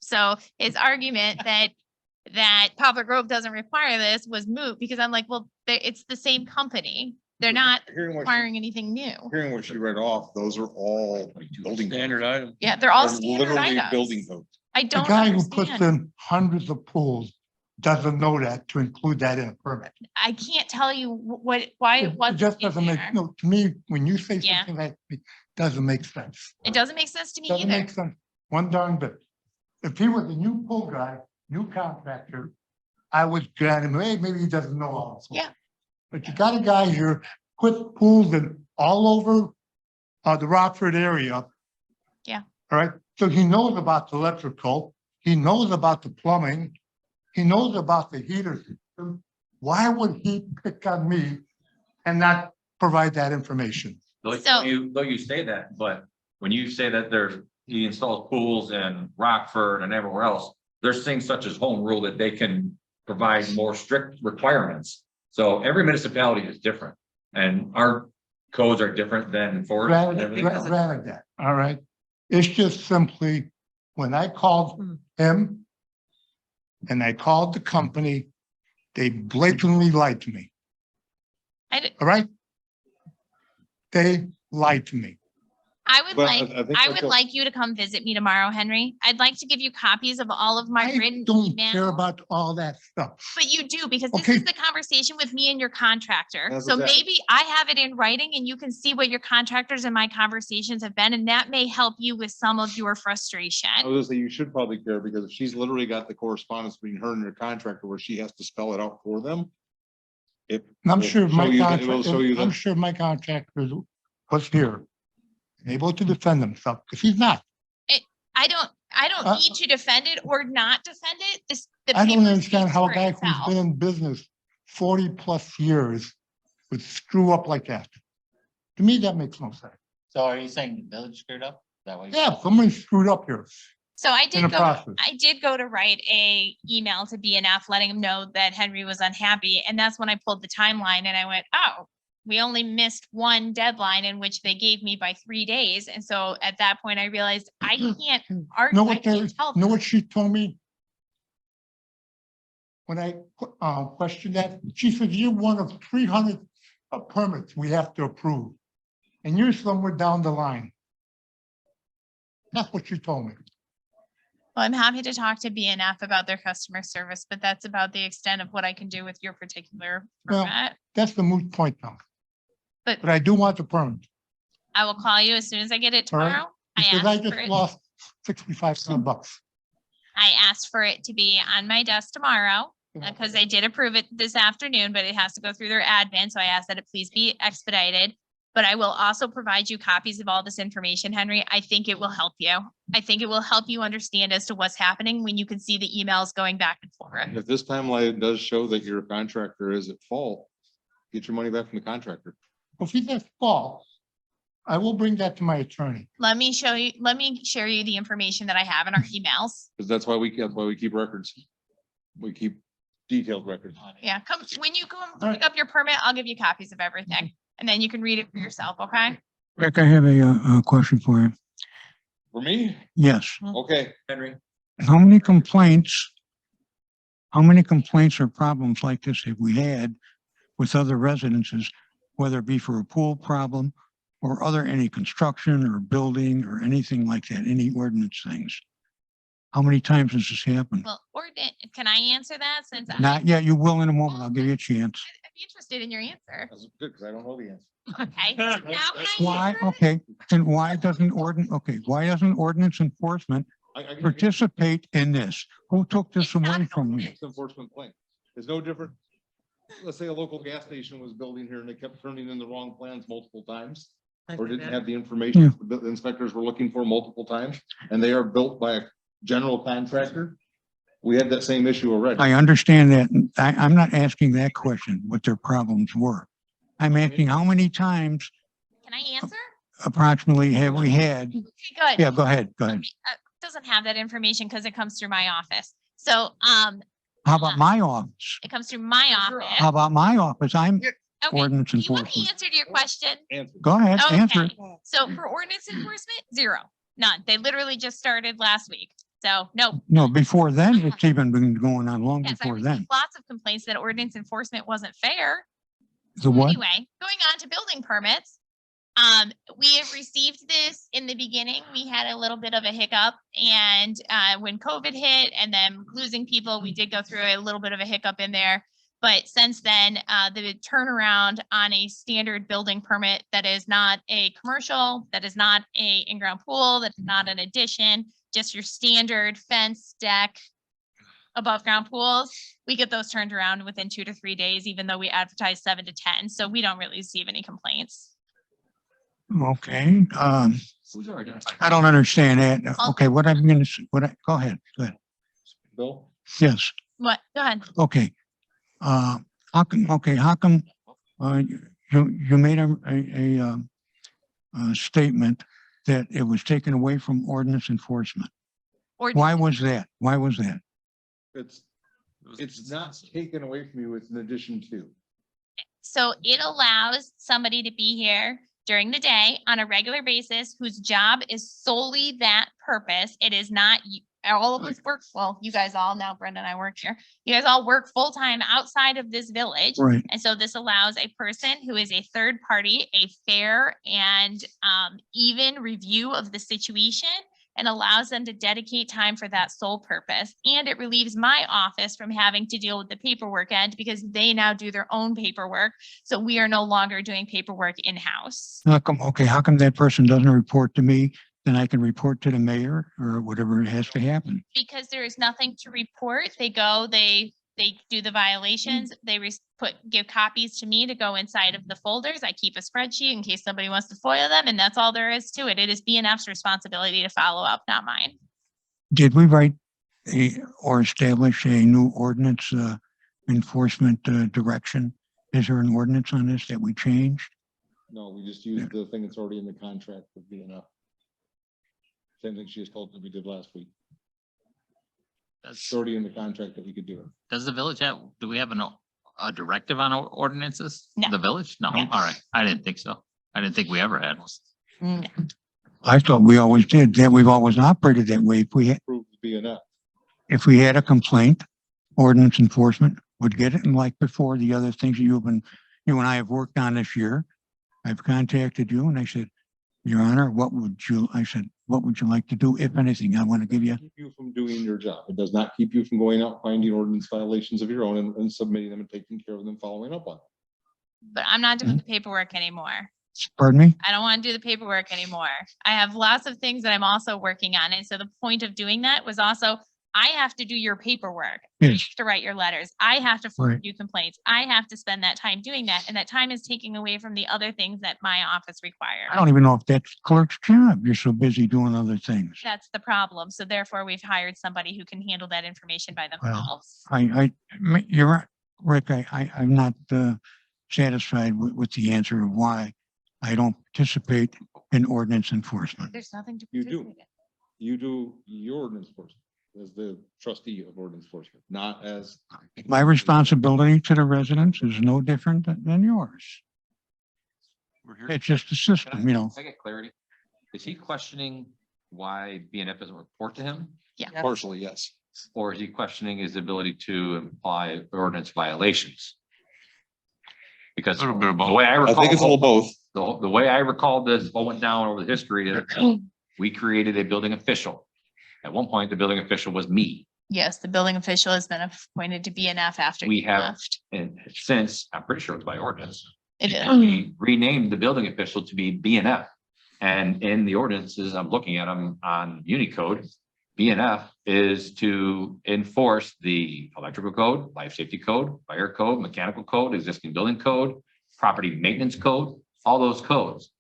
So his argument that Poplar Grove doesn't require this was moot because I'm like, well, it's the same company. They're not Hearing what, requiring anything new. hearing what she read off, those are all building. Standard item. Yeah, they're all They're standard literally items. building codes. I The don't guy who puts understand. in hundreds of pools doesn't know that to include that in a permit. I can't tell you why It it wasn't just in doesn't make, there. no, to me, when you say Yeah. something like, it doesn't make sense. It doesn't make sense to me Doesn't either. make sense, one darn bit. If he was a new pool guy, new contractor, I would grant him, hey, maybe he doesn't know all this. Yeah. But you got a guy here, put pools in all over the Rockford area. Yeah. All right, so he knows about the electrical, he knows about the plumbing, he knows about the heater system. Why would he pick on me and not provide that information? though So- you say that, but when you say that he installs pools in Rockford and everywhere else, there's things such as home rule that they can provide more strict requirements. So every municipality is different and our codes are different than Forest and everything else. Granted that, all right? It's just simply, when I called him and I called the company, they blatantly lied to me, all right? They lied to me. I would But like, I think I that's would a- like you to come visit me tomorrow, Henry. I'd like to give you copies of all of my I written don't care email. about all that stuff. But you do, because this Okay. is the conversation with me and your contractor. That's So exactly- maybe I have it in writing and you can see what your contractors and my conversations have been, and that may help you with some of your frustration. I was gonna say, you should probably care because if she's literally got the correspondence between her and her contractor where she has to spell it out for them. And I'm will sure show my you that- it will show you contractor, I'm that- sure my contractor was here, able to defend himself, because he's not. I don't Uh, need to defend it or not defend it. The I don't paper understand speaks how a for guy who's itself. been in business 40+ years would screw up like that. To me, that makes no sense. So are you saying the village screwed up? That way. Yeah, somebody screwed up here. So I In did the go, process. I did go to write a email to BNF letting him know that Henry was unhappy. And that's when I pulled the timeline and I went, oh, we only missed one deadline in which they gave me by 3 days. And so at that point I realized I can't argue. Know I what they, can't tell know them. what she told me? When I questioned that, she said, you're one of 300 permits we have to approve. And you're somewhere down the line. That's what she told me. Well, I'm happy to talk to BNF about their customer service, but that's about the extent of what I can do with your particular Well, permit. That's the moot point now. But But I do want the permit. I will call you as soon as I get it All right. tomorrow. I Because I asked for just it. lost 65 bucks. I asked for it to be on my desk tomorrow because they did approve it this afternoon, but it has to go through their admin. So I asked that it please be expedited. But I will also provide you copies of all this information, Henry. I think it will help you. I think it will help you understand as to what's happening when you can see the emails going back and forth. If this timeline does show that your contractor is at fault, get your money back from the contractor. If he's at fault, I will bring that to my attorney. Let me share you the information that I have in our emails. Because that's why we keep records. We keep detailed records. Yeah, when you come All right. pick up your permit, I'll give you copies of everything. And then you can read it for yourself, okay? Rick, I have a question for you. For me? Yes. Okay. Henry, How many complaints or problems like this have we had with other residences, whether it be for a pool problem or any construction or building or anything like that, any ordinance things? How many times has this happened? Well, can I answer that since Not yet. You will in a moment. I'll give you a chance. I'd be interested in your answer. That's good, because I don't know the answer. Okay. Now can I Why? answer it? Okay. And why doesn't ordinance enforcement I participate in this? Who took this It's not away from me? It's enforcement plan. It's no different. Let's say a local gas station was building here and they kept turning in the wrong plans multiple times. Or didn't have the information the inspectors were looking for multiple times, and they are built by a general contractor. We had that same issue already. I understand that. I'm not asking that question, what their problems were. I'm asking how many times Can I answer? approximately have we had? Okay, good. Yeah, go ahead. Go ahead. Doesn't have that information because it comes through my office. So, How about my office? it comes through my How office. about my office? I'm Okay. ordinance You want me to enforcement. answer to your question? Answer. Go ahead, answer. Okay. So for ordinance enforcement, zero, none. They literally just started last week. So no. No, before then, it's even been going on long Yes, I before then. received lots of complaints that ordinance enforcement wasn't fair. The what? Anyway, going on to building permits. We have received this in the beginning. We had a little bit of a hiccup and when COVID hit and then losing people, we did go through a little bit of a hiccup in there. But since then, the turnaround on a standard building permit that is not a commercial, that is not a in-ground pool, that's not an addition, just your standard fence, deck, above ground pools, we get those turned around within 2 to 3 days, even though we advertise 7 to 10. So we don't really receive any complaints. Okay, I don't understand that. Okay, what I'm gonna, go ahead, go ahead. Bill? Yes, What? Go ahead. okay. How come, you made a statement that it was taken away from ordinance enforcement? Why was that? Why was that? It's not taken away from you. It's an addition to. So it allows somebody to be here during the day on a regular basis whose job is solely that purpose. It is not, all of us work, well, you guys all now, Brenda and I work here. You guys all work full-time outside of this village. Right. And so this allows a person who is a third party, a fair and even review of the situation, and allows them to dedicate time for that sole purpose. And it relieves my office from having to deal with the paperwork end because they now do their own paperwork. So we are no longer doing paperwork in-house. How come that person doesn't report to me? Then I can report to the mayor or whatever has to happen. Because there is nothing to report. They go, they do the violations, they give copies to me to go inside of the folders. I keep a spreadsheet in case somebody wants to FOIA them, and that's all there is to it. It is BNF's responsibility to follow up, not mine. Did we write or establish a new ordinance enforcement direction? Is there an ordinance on this that we changed? No, we just use the thing that's already in the contract with BNF. Same thing she just told that we did last week. Does, It's already in the contract that we could do it. does the village have, do we have a directive on ordinances? No. The village? No, all right. I didn't think so. I didn't think we ever had one. I thought we always did, that we've always operated that way. Approved BNF. If we had a complaint, ordinance enforcement would get it. And like before, the other things that you and I have worked on this year, I've contacted you and I said, Your Honor, I said, what would you like to do, if anything? I want to give you, Keep you from doing your job. It does not keep you from going out, finding ordinance violations of your own and submitting them and taking care of them, following up on them. But I'm not doing the paperwork anymore. pardon me? I don't want to do the paperwork anymore. I have lots of things that I'm also working on. And so the point of doing that was also, I have to do your paperwork. I Yes. have to write your letters. I have to forward Right. you complaints. I have to spend that time doing that. And that time is taking away from the other things that my office I requires. don't even know if that's clerk's job. You're so busy doing other things. That's the problem. So therefore, we've hired somebody who can handle that information by themselves. You're right, Rick, I'm not satisfied with the answer of why I don't participate in ordinance enforcement. There's nothing to You do. participate in. You do your ordinance enforcement as the trustee of ordinance enforcement, not as. My responsibility to the residents is no different than yours. We're here. It's just a system, you know. Can I get clarity? Is he questioning why BNF doesn't report to him? Partially, yes. Or is he questioning his ability to imply ordinance violations? Because A little bit of both. the way I I recall. think it's a little both. The way I recall this, all went down over the history is we created a building official. At one point, the building official was me. Yes, the building official has been appointed to BNF after We he have- left. And since, I'm pretty sure it's by ordinance, It is. we renamed the building official to be BNF. And in the ordinances, I'm looking at them on Unicode, BNF is to enforce the electrical code, life safety code, fire code, mechanical code, existing building code, property maintenance code, all those codes.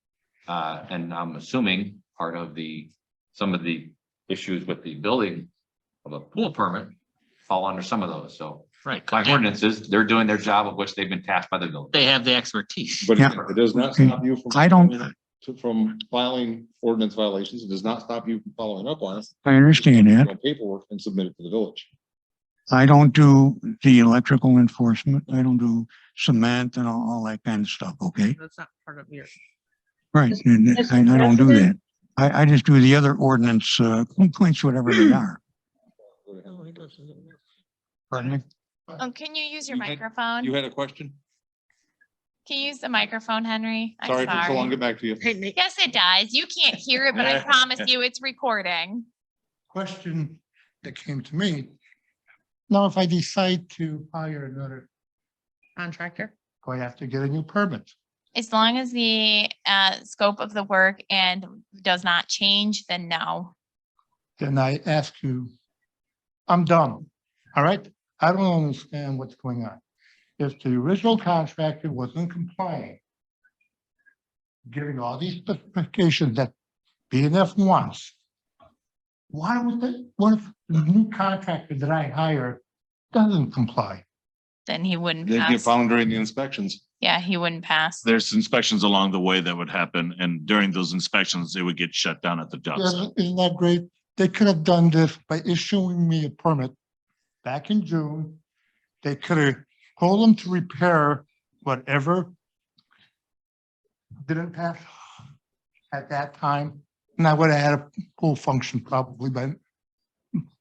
And I'm assuming part of some of the issues with the building of a pool permit fall under some of those. So Right. by ordinances, they're doing their job of which they've been tasked by the village. They have the expertise. But Yeah. it does not Okay. stop you from. I don't- From filing ordinance violations. It does not stop you from following up on it. I understand that. Your Paperwork and submit it to the village. I don't do the electrical enforcement. I don't do cement and all that kind of stuff, okay? That's not part of your. Right, and I don't do that. I just do the other ordinance complaints, whatever they are. No, he doesn't. Pardon me? Oh, can you use your You had- microphone? You had a question? Can you use the microphone, Henry? I'm Sorry, it took so long to sorry. get back to you. Hey, Nate, Yes, it does. You can't hear it, but I promise you it's recording. Question that came to me. Now, if I decide to hire another, contractor. do I have to get a new permit? As long as the scope of the work and does not change, then no. Then I ask you, I'm done. All right? I don't understand what's going on. If the original contractor wasn't complying, giving all these specifications that BNF wants, why would what if the new contractor that I hire doesn't comply? Then he wouldn't They get pass. found during the inspections. Yeah, he wouldn't pass. There's inspections along the way that would happen, and during those inspections, it would get shut down at the job site. Isn't that great? They could have done this by issuing me a permit back in June. They could have told them to repair whatever didn't pass at that time, and I would have had a full function probably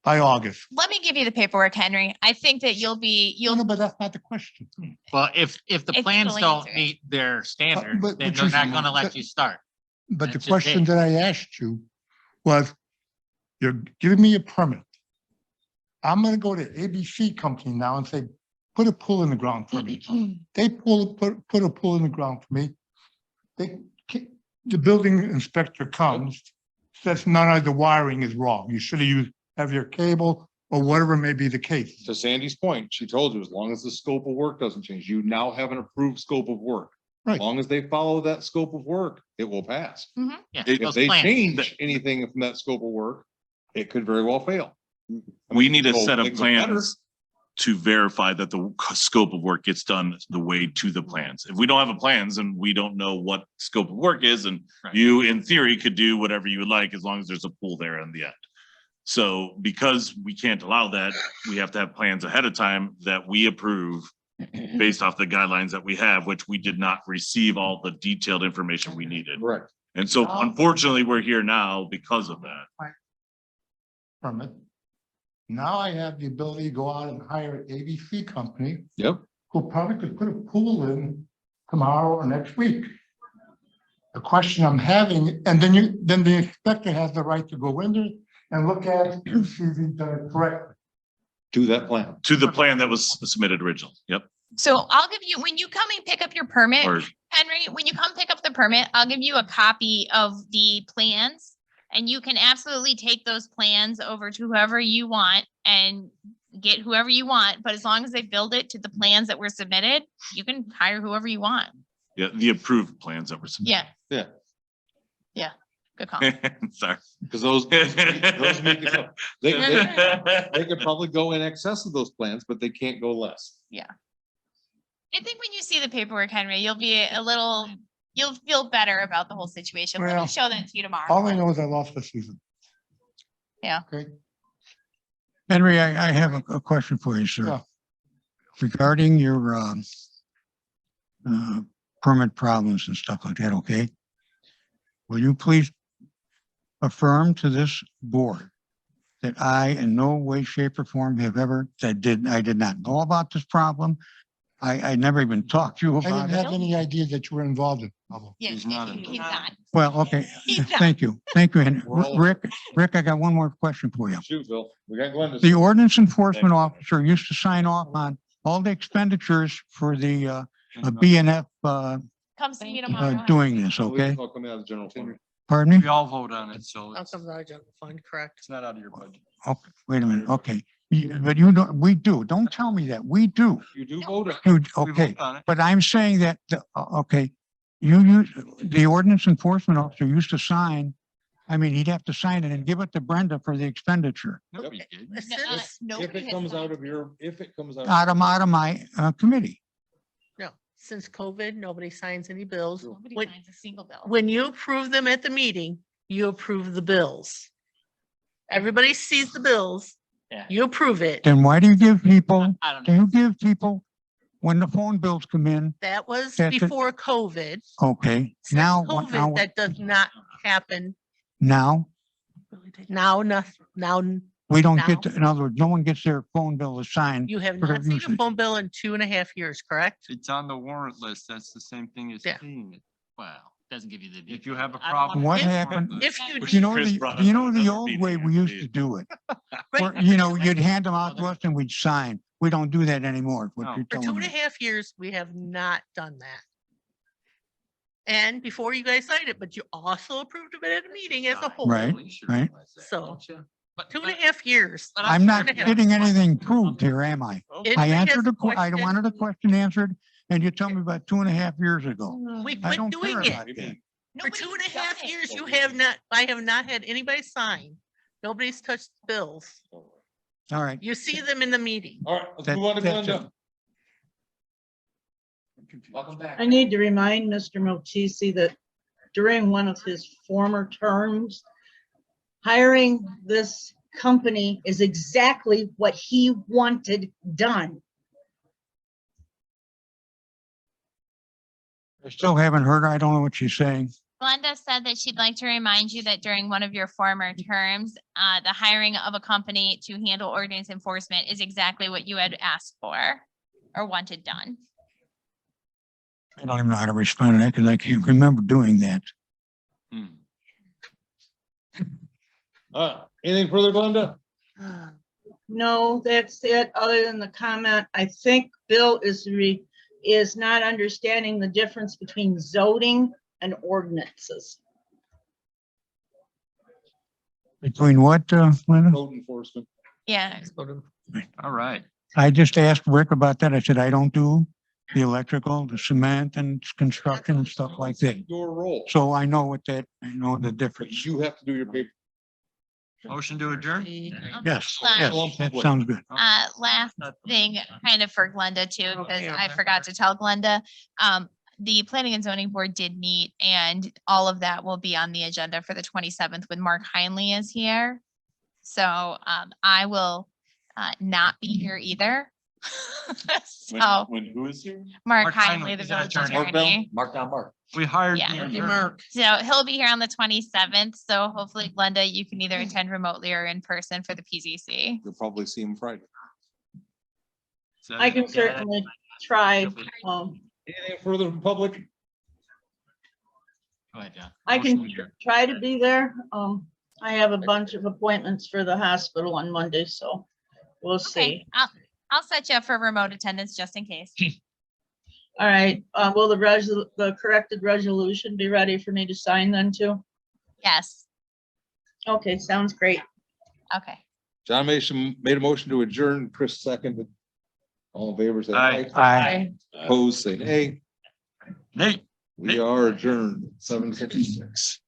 by August. Let me give you the paperwork, Henry. I think that No, you'll, but that's not the question. Well, if the It's plans still don't answering. meet their standard, but then which they're is- not gonna let but- you start. But the That's just question it. that I asked you was, you're giving me a permit. I'm gonna go to ABC company now and say, put a pool in the ground for me. They put a pool in the ground for me. The building inspector comes, says none of the wiring is wrong. You should have your cable or whatever may be the case. To Sandy's point, she told you, as long as the scope of work doesn't change, you now have an approved scope of work. As Right. long as they follow that scope of work, it will pass. Yeah, If those they plans. change anything from that scope of work, it could very well fail. We need a So set of things are better. plans. to verify that the scope of work gets done the way to the plans. If we don't have a plans and we don't know what scope of work is, and Right. you in theory could do whatever you would like as long as there's a pool there in the end. So because we can't allow that, we have to have plans ahead of time that we approve based off the guidelines that we have, which we did not receive all the detailed information we needed. Correct. And so unfortunately, we're here now because of that. Permit. Now I have the ability to go out and hire an ABC company Yep. who probably could put a pool in tomorrow or next week. The question I'm having, and then the inspector has the right to go in there and look at it and see if he's done it correctly. To that plan. To the plan that was submitted originally. Yep. So I'll give you, when you come and pick up your permit, Or Henry, when you come pick up the permit, I'll give you a copy of the plans. And you can absolutely take those plans over to whoever you want and get whoever you want. But as long as they build it to the plans that were submitted, you can hire whoever you want. yeah, the approved plans that were submitted. Yeah. Yeah. Good call. Sorry. Because those meet the- they could probably go in excess of those plans, but they can't go less. I think when you see the paperwork, Henry, you'll be you'll feel better about the whole situation. Let Well, me show that to you tomorrow. All I know is I lost the season. Yeah. Okay. Henry, I have a question for you, sir. Yeah. Regarding your permit problems and stuff like that, okay? Will you please affirm to this board that I in no way, shape or form have ever, I did not know about this problem. I never even talked to you I about didn't it. have any idea that you were involved in the problem. Yeah, He's not he's not. Well, okay, He's not. thank you. Thank you. And We're all- Rick, I got one more question for you. Shoot, Bill, we got Glenda. The ordinance enforcement officer used to sign off on all the expenditures for the BNF Come see me tomorrow. doing this, okay? I'll come out of the general fund. Pardon me? We all vote on it, so I'll it's come out of general fund, correct? it's not out of your budget. Okay, wait a minute, okay. But you don't, we do. Don't tell me that. We do. You do vote. You- We Okay, vote on it. but I'm saying that, okay, you use, the ordinance enforcement officer used to sign, I mean, he'd have to sign it and give it to Brenda for the expenditure Nobody did. Since, If it comes out of your, if it comes out. out of my committee. no, since COVID, nobody signs any bills. Nobody When, signs a single bill. when you approve them at the meeting, you approve the bills. Everybody sees the bills, Yeah. you approve it. Then why do you give people, I don't do know. you give people, when the phone bills come in, That was That's it. before COVID. okay, Since now, COVID, that does not happen. now, Now, now we don't get, Now? in other words, no one gets their phone bill assigned. you have For their not seen a usage. phone bill in 2.5 years, correct? It's on the warrant list. That's the same thing as Yeah. seeing it. Well, doesn't give you the. If you have a I don't problem. What If- happened? If you, Which You know, Chris brought up you know at the another old meeting, way I we used to believe. do it. right, Or, you know, you'd hand them out to us and we'd sign. We don't do that anymore, is what No. you're for telling 2.5 me. years, we have not done that. And before you guys signed it, but you also approved of it at a meeting as a whole. Right, right. So, But 2.5 years. But I'm not 2.5 getting anything proved here, am I? Anybody I has answered a I question, wanted a question answered and you tell me about 2.5 years ago. We I quit don't doing care it. about that. For Nobody's 2.5 done it. years, you have not, I have not had anybody sign. Nobody's touched bills. All right. You see them in the meeting. All right, let's That- move on to that's Glenda. it. Welcome back. I need to remind Mr. Motisi that during one of his former terms, hiring this company is exactly what he wanted done. I still haven't heard her. I don't know what she's saying. Glenda said that she'd like to remind you that during one of your former terms, the hiring of a company to handle ordinance enforcement is exactly what you had asked for or wanted done. I don't even know how to respond to that because I can't remember doing that. Hmm. Anything further, Glenda? No, that's it. Other than the comment, I think Bill is not understanding the difference between zoning and ordinances. Between what, Linda? Code enforcement. Yeah. All right. I just asked Rick about that. I said, I don't do the electrical, the cement and construction and stuff like that. Your role. So I know what that, I know the But difference. you have to do your paper. Motion to adjourn? Yes, Last- yes, that sounds good. Last thing, kind of for Glenda too, because I forgot to tell Glenda. The planning and zoning board did meet and all of that will be on the agenda for the 27th when Mark Heinley is here. So, I will, not be here either. So, When who is here? Mark Mark Heinley, Heinley, the he's an village attorney. attorney. Mark down Mark. We hired. Yeah. the Hey, attorney. Mark. So he'll be here on the 27th. So hopefully Glenda, you can either attend remotely or in person for the PZC. You'll probably see him Friday. Is that I it? can certainly try. Anything further from public? Go ahead, John. I Motion can to adjourn. try to be there. I have a bunch of appointments for the hospital on Monday, so we'll Okay, see. I'll set you up for remote attendance just in case. All right, will the corrected resolution be ready for me to sign then too? Yes. Okay, sounds great. Okay. John Mason made a motion to adjourn. Chris seconded. All in favor, say Aye. aye. Opposed, say nay. Nate. We are adjourned, 7:56.